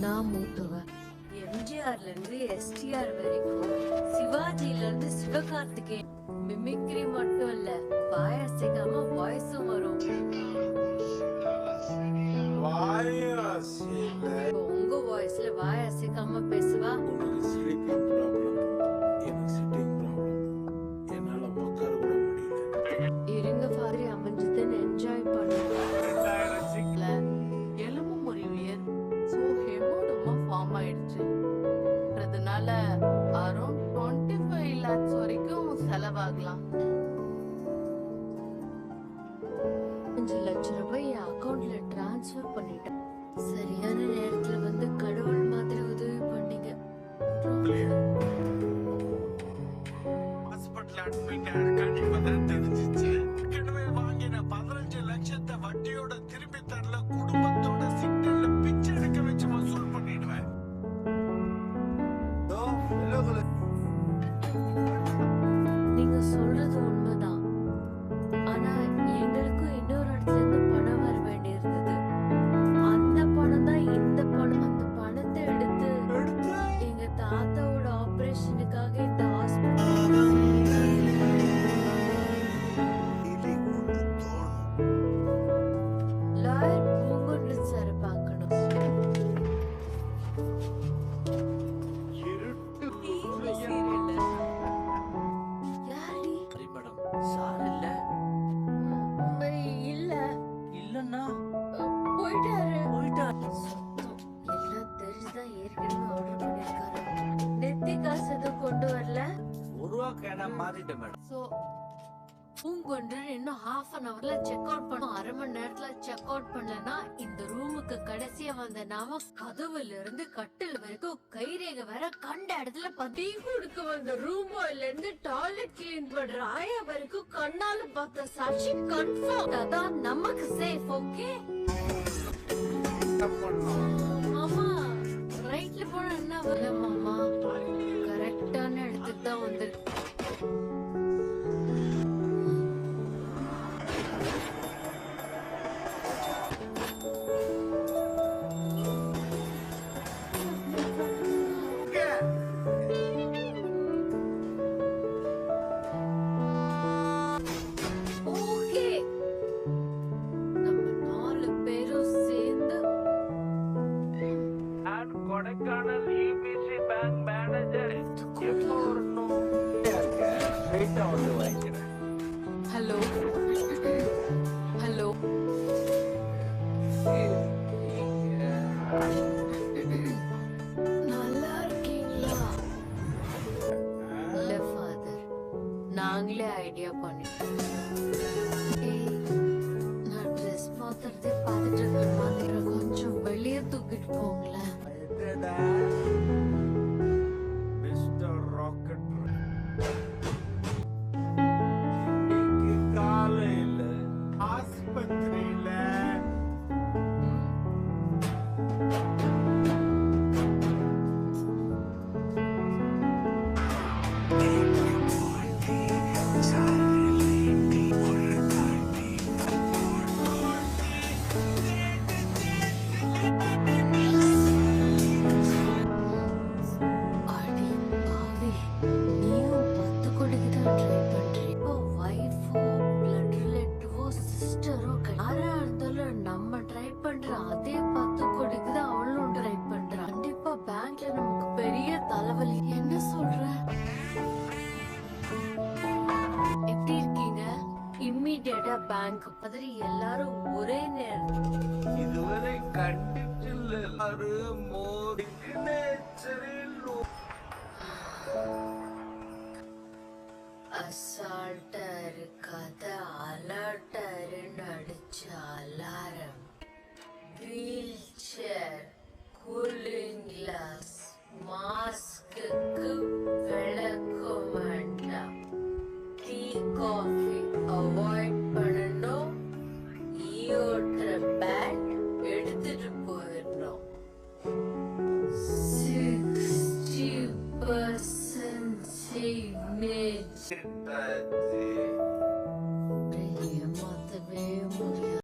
நான் மூத்தவ. எம்ஜிஆர்ல இருந்து எஸ்டிஆர் வரைக்கும், சிவாஜில இருந்து சிவகார்த்திகேயன், மிமிக்ரி மட்டும் இல்ல, வாய் அசைக்காம வாய்ஸும் வரும். உங்க வாய்ஸ்ல வாய் அசைக்காம பேசுவா. இருங்க ஃபாதர், அமைஞ்சதுன்னு என்ஜாய் பண்ணுங்க. எலும்பு முறிவியல் ஹெமோடோமா ஃபார்ம் ஆயிடுச்சு. அதனால அரௌண்ட் 25 lakhs வரைக்கும் செலவாகலாம். 5 லட்சம் ரூபாய் என் அக்கவுண்ட்ல டிரான்ஸ்ஃபர் பண்ணிட்டேன். சரியான நேரத்துல வந்து கடவுள் மாதிரி உதவி பண்ணீங்க. ஹாஸ்பிடல் அட்மிட் ஆயிருக்கான்னு இப்பதான் தெரிஞ்சிச்சு. ஏற்கனவே வாங்கின 15 லட்சத்தை வட்டியோட திருப்பி தரல, குடும்பத்தோட சிக்னல்ல பிச்சை எடுக்க வச்சு வசூல் பண்ணிடுவேன். நீங்க சொல்றது உண்மைதான். ஆனா எங்களுக்கும் இன்னொரு இடத்துல இருந்து பணம் வர வேண்டி இருந்தது. அந்த பணம் தான் இந்த பணம். அந்த பணத்தை எடுத்து எங்க தாத்தாவோட ஆபரேஷனுக்காக இந்த ஹாஸ்பிட்டல் லாயர் பூங்குன்றன் சார் பார்க்கணும். யாரடி? மேடம் சார் இல்ல இல்ல இல்லன்னா போயிட்டாரு. போயிட்டார். சுத்தம் எல்லாம் தெரிஞ்சுதான் ஏற்கனவே ஆர்டர் பண்ணிருக்காரு. நெத்தி காசு எதுவும் கொண்டு வரல. உருவாக்க மாத்திட்டேன் மேடம். சோ பூங்கொன்றன் இன்னும் half an hourல செக் அவுட் பண்ணும். 1/2 மணி நேரத்துல செக் அவுட் பண்ணலன்னா இந்த ரூமுக்கு கடைசியா வந்த நாம கதவுல இருந்து கட்டில் வரைக்கும் கைரேகை வர கண்ட இடத்துல டீ குடுக்க வந்த ரூம் பாய்ல இருந்து டாய்லெட் கிளீன் பண்ற ஆயா வரைக்கும் கண்ணால பார்த்த சாட்சி கன்ஃபார்ம். அதான் நமக்கு சேஃப். ஓகே மாமா, ரைட்ல போனா என்ன வரல மாமா, கரெக்டான இடத்துக்கு தான் வந்திருக்கு. ஓகே, நம்ம 4 பேரும் சேர்ந்து கொடைக்கானல் யூபிசி பேங்க் மேனேஜர் எப்போ வரணும்? ஸ்ட்ரைட்டா வந்து வாங்கிக்கிறேன். ஹலோ ஹலோ, நல்லா இருக்கீங்களா? இல்ல ஃபாதர், நாங்களே ஐடியா பண்ணிட்டோம். நான் ட்ரெஸ் மாத்துறதே பார்த்துட்டு இருக்க மாதிரி, கொஞ்சம் வெளியே தூக்கிட்டு போங்களேன். மிஸ்டர் ராக்கெட் காலையில ஆஸ்பத்திரியில அடி பாவி, நீயும் 10 கோடிக்கு தான் ட்ரை பண்றீ. இப்போ வைஃபோ, பிளட் ரிலேட்டிவோ, சிஸ்டரோ யாரா இருந்தாலும் நம்ம ட்ரை பண்ற அதே 10 கோடிக்கு தான் அவளும் ட்ரை பண்றா. கண்டிப்பா பேங்க்ல நமக்கு பெரிய தலைவலி. என்ன சொல்ற? எப்படி இருக்கீங்க? இம்மீடியட்டா பேங்க் மாதிரி எல்லாரும் ஒரே நேரம். இதுவரை கண்டிச்சில் எல்லாரும் சிக்னேச்சரில் அசால்ட்டா இருக்காத, அலர்ட்டா அடிச்ச alarm, wheel chair, cooling glass, mask விளக்கும் வேண்டாம், டீ காஃபி அவாய்ட் பண்ணணும், ஈயோட்ற பேக் எடுத்துட்டு போயிடணும். 60% signature.